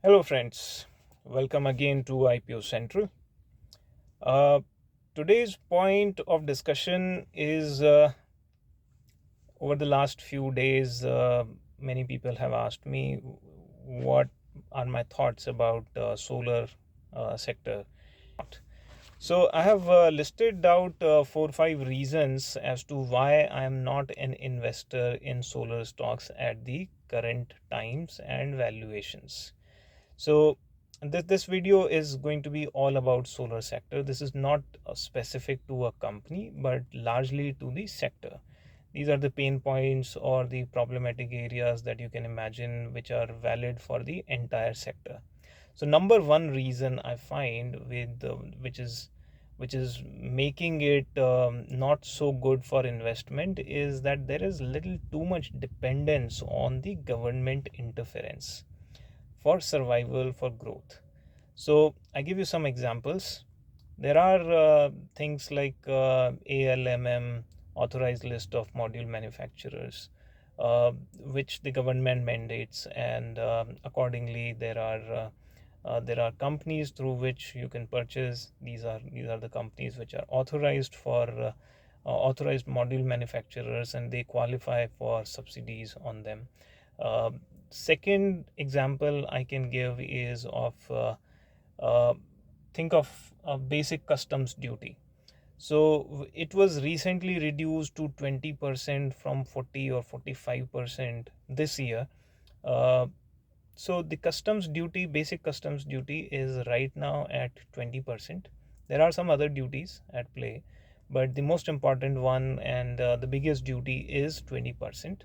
Hello, friends. Welcome again to IPO Central. Uh, Today's point of discussion is over the last few days, many people have asked me what are my thoughts about solar sector. So I have listed out 4 or 5 reasons as to why I am not an investor in solar stocks at the current times and valuations. So this video is going to be all about solar sector. This is not specific to a company, but largely to the sector. These are the pain points or the problematic areas that you can imagine which are valid for the entire sector. So number one reason I find which is making it not so good for investment is that there is little too much dependence on the government interference for survival, for growth. So I give you some examples. There are things like ALMM, authorized list of module manufacturers, which the government mandates, and accordingly there are companies through which you can purchase. These are the companies which are authorized for authorized module manufacturers, and they qualify for subsidies on them. Uh, Second example I can give is of uh, think of a basic customs duty. So it was recently reduced to 20% from 40 or 45% this year. Uh, so the customs duty, basic customs duty, is right now at 20%. There are some other duties at play, but the most important one and the biggest duty is 20%.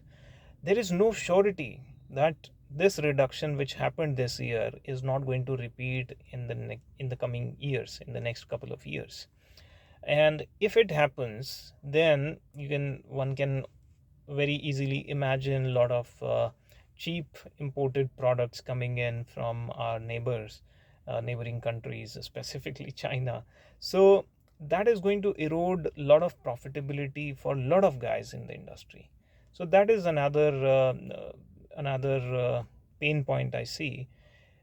There is no surety that this reduction which happened this year is not going to repeat in the coming years, in the next couple of years. And if it happens, then one can very easily imagine a lot of cheap imported products coming in from our neighboring countries, specifically China. So that is going to erode a lot of profitability for a lot of guys in the industry. So that is another pain point I see.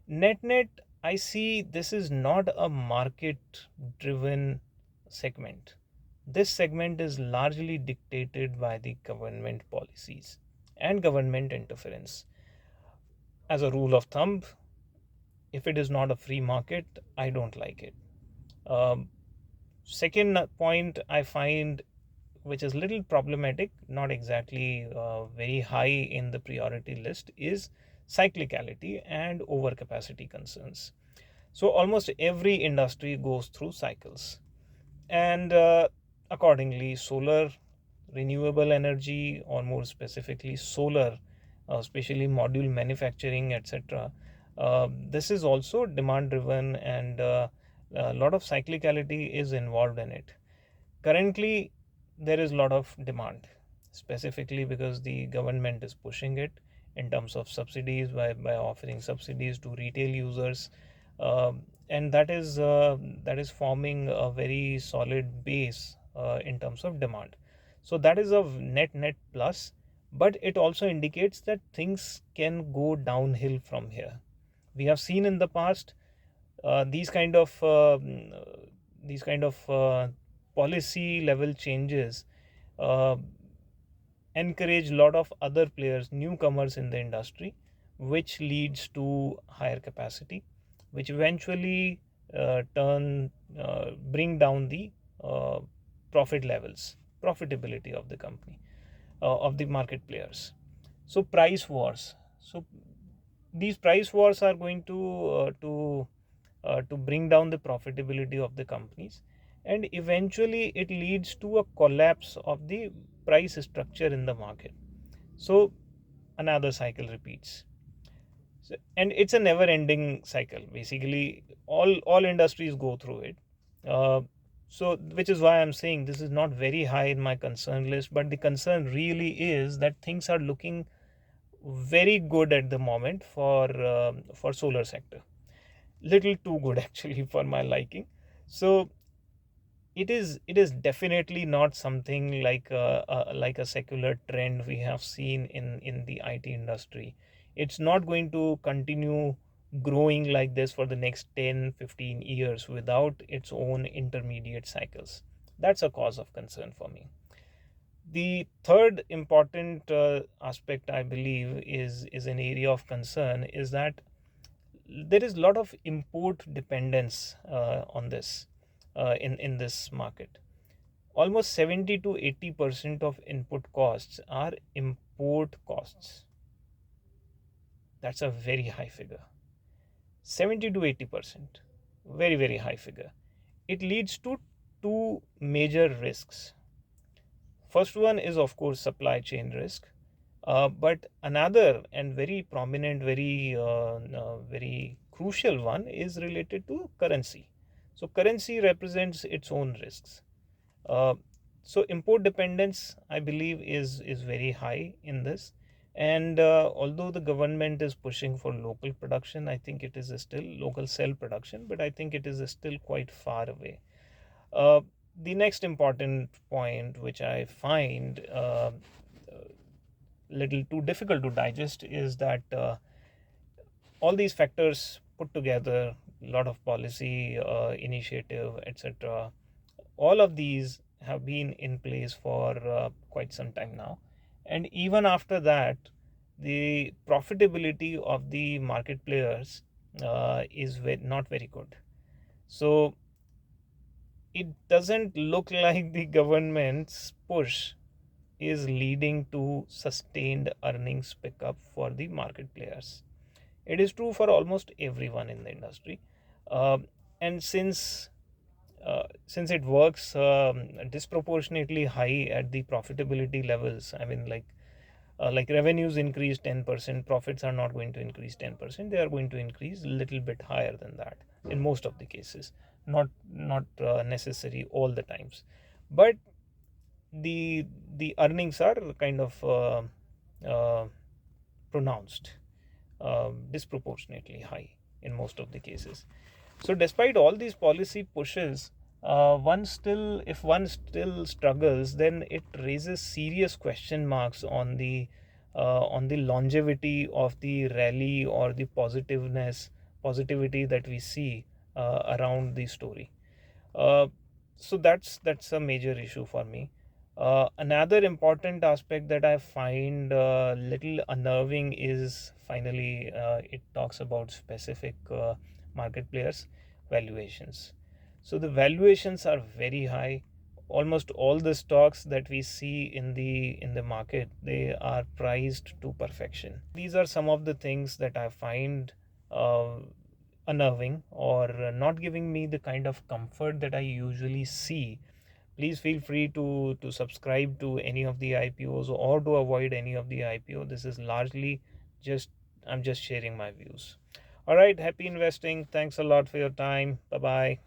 Net, I see this is not a market driven segment. This segment is largely dictated by the government policies and government interference. As a rule of thumb, if it is not a free market, I don't like it. Um, Second point I find, which is little problematic, not exactly very high in the priority list, is cyclicality and overcapacity concerns. So almost every industry goes through cycles, and accordingly, solar, renewable energy, or more specifically solar, especially module manufacturing, etc. This is also demand driven, and a lot of cyclicality is involved in it. Currently, there is a lot of demand, specifically because the government is pushing it in terms of subsidies by offering subsidies to retail users, and that is forming a very solid base in terms of demand. So that is a net plus, but it also indicates that things can go downhill from here. We have seen in the past these kind of policy level changes uh, encourage a lot of other players, newcomers in the industry, which leads to higher capacity, which eventually bring down the uh, profit levels, profitability of the company, of the market players. So price wars. So these price wars are going to bring down the profitability of the companies, and eventually it leads to a collapse of the price structure in the market. So another cycle repeats. So, and it's a never ending cycle. Basically all industries go through it. uh, so which is why I'm saying this is not very high in my concern list, but the concern really is that things are looking very good at the moment for solar sector. Little too good actually for my liking. So it is definitely not something like a secular trend we have seen in the IT industry. It's not going to continue growing like this for the next 10-15 years without its own intermediate cycles. That's a cause of concern for me. The third important aspect I believe is an area of concern is that there is a lot of import dependence on this in this market. Almost 70 to 80% of input costs are import costs. That's a very high figure. 70 to 80%, very high figure. It leads to two major risks. First one is of course supply chain risk, but another and very prominent, very crucial one is related to currency. So currency represents its own risks. Uh, so import dependence, I believe, is very high in this. And although the government is pushing for local production, I think it is still local cell production, but I think it is still quite far away. Uh, the next important point, which I find little too difficult to digest, is that all these factors put together, a lot of policy initiative, etc., all of these have been in place for quite some time now, and even after that, the profitability of the market players is not very good. So it doesn't look like the government's push is leading to sustained earnings pickup for the market players. It is true for almost everyone in the industry, and since it works disproportionately high at the profitability levels, I mean, like revenues increase 10%, profits are not going to increase 10%. They are going to increase a little bit higher than that in most of the cases, not necessary all the times, but the earnings are kind of uh, pronounced, disproportionately high in most of the cases. So despite all these policy pushes, if one still struggles, then it raises serious question marks on the longevity of the rally or the positivity that we see around the story. Uh, so that's a major issue for me. Another important aspect that I find little unnerving is finally it talks about specific market players valuations. So the valuations are very high. Almost all the stocks that we see in the market, they are priced to perfection. These are some of the things that I find uh, unnerving or not giving me the kind of comfort that I usually see. Please feel free to subscribe to any of the IPOs or to avoid any of the IPO. This is largely just I'm just sharing my views. All right, happy investing. Thanks a lot for your time. Bye bye.